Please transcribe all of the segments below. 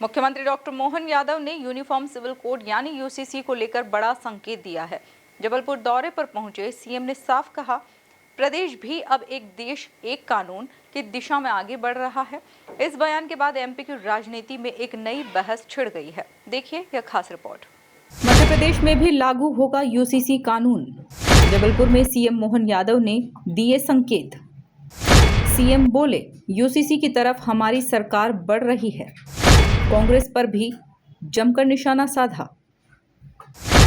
मुख्यमंत्री डॉक्टर मोहन यादव ने uniform civil code यानी यूसीसी को लेकर बड़ा संकेत दिया है। जबलपुर दौरे पर पहुंचे सीएम ने साफ कहा, प्रदेश भी अब एक देश एक कानून की दिशा में आगे बढ़ रहा है। इस बयान के बाद एमपी की राजनीति में एक नई बहस छिड़ गई है। देखिए यह खास रिपोर्ट। मध्य प्रदेश में भी लागू होगा यूसीसी कानून। जबलपुर में सीएम मोहन यादव ने दिए संकेत। सीएम बोले, यूसीसी की तरफ हमारी सरकार बढ़ रही है। कांग्रेस पर भी जमकर निशाना साधा।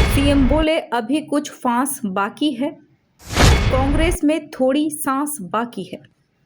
सीएम बोले, अभी कुछ फांस बाकी है, कांग्रेस में थोड़ी सांस बाकी है।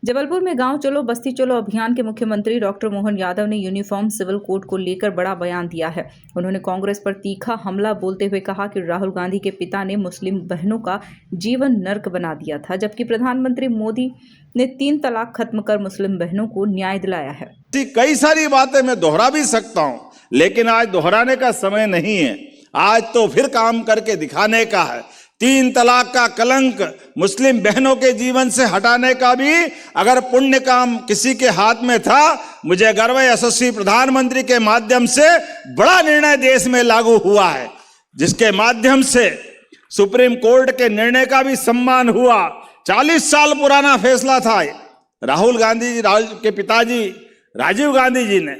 जबलपुर में गांव चलो बस्ती चलो अभियान के मुख्यमंत्री डॉक्टर मोहन यादव ने यूनिफॉर्म सिविल कोड को लेकर बड़ा बयान दिया है। उन्होंने कांग्रेस पर तीखा हमला बोलते हुए कहा कि राहुल गांधी के पिता ने मुस्लिम बहनों का जीवन नर्क बना दिया था, जबकि प्रधानमंत्री मोदी ने 3 तलाक खत्म कर मुस्लिम बहनों को न्याय दिलाया है। कई सारी बातें मैं दोहरा भी सकता हूं, लेकिन आज दोहराने का समय नहीं है। आज तो फिर काम करके दिखाने का है। 3 तलाक का कलंक मुस्लिम बहनों के जीवन से हटाने का भी अगर पुण्य काम किसी के हाथ में था, मुझे गर्व है यशस्वी प्रधानमंत्री के माध्यम से बड़ा निर्णय देश में लागू हुआ है, जिसके माध्यम से सुप्रीम कोर्ट के निर्णय का भी सम्मान हुआ। 40 साल पुराना फैसला था। राहुल गांधी के पिताजी राजीव गांधी जी ने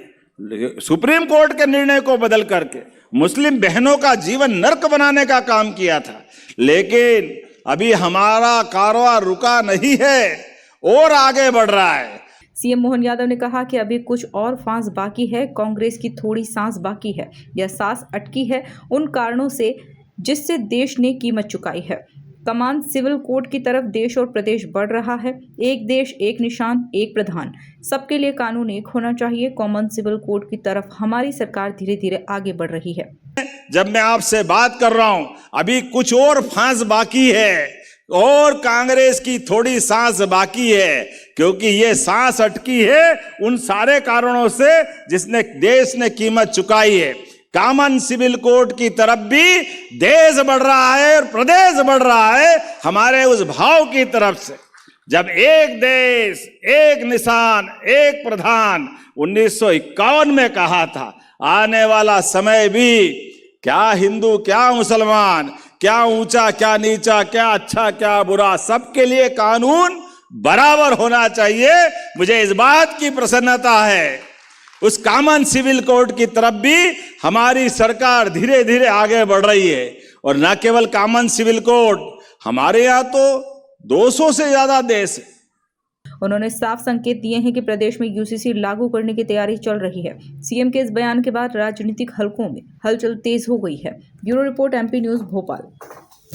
सुप्रीम कोर्ट के निर्णय को बदल करके मुस्लिम बहनों का जीवन नर्क बनाने का काम किया था। लेकिन अभी हमारा कारवां रुका नहीं है और आगे बढ़ रहा है। सीएम मोहन यादव ने कहा कि अभी कुछ और फांस बाकी है, कांग्रेस की थोड़ी सांस बाकी है। यह सांस अटकी है उन कारणों से जिससे देश ने कीमत चुकाई है। कमान सिविल कोड की तरफ देश और प्रदेश बढ़ रहा है। एक देश एक निशान एक प्रधान, सबके लिए कानून एक होना चाहिए। कॉमन सिविल कोड की तरफ हमारी सरकार धीरे धीरे आगे बढ़ रही है। जब मैं आपसे बात कर रहा हूं, अभी कुछ और फांस बाकी है और कांग्रेस की थोड़ी सांस बाकी है, क्योंकि ये सांस अटकी है उन सारे कारणों से जिसने देश ने कीमत चुकाई है। कॉमन सिविल कोड की तरफ भी देश बढ़ रहा है और प्रदेश बढ़ रहा है हमारे उस भाव की तरफ से। जब एक देश एक निशान एक प्रधान 1951 में कहा था, आने वाला समय भी क्या हिंदू क्या मुसलमान, क्या ऊंचा क्या नीचा, क्या अच्छा क्या बुरा, सबके लिए कानून बराबर होना चाहिए। मुझे इस बात की प्रसन्नता है उस कॉमन सिविल कोड की तरफ भी हमारी सरकार धीरे धीरे आगे बढ़ रही है। और न केवल कॉमन सिविल कोड, हमारे यहाँ तो 200 से ज्यादा देश है। उन्होंने साफ संकेत दिए हैं कि प्रदेश में यूसीसी लागू करने की तैयारी चल रही है। सीएम के इस बयान के बाद राजनीतिक हलकों में हलचल तेज हो गई है। Bureau report, MP news, Bhopal.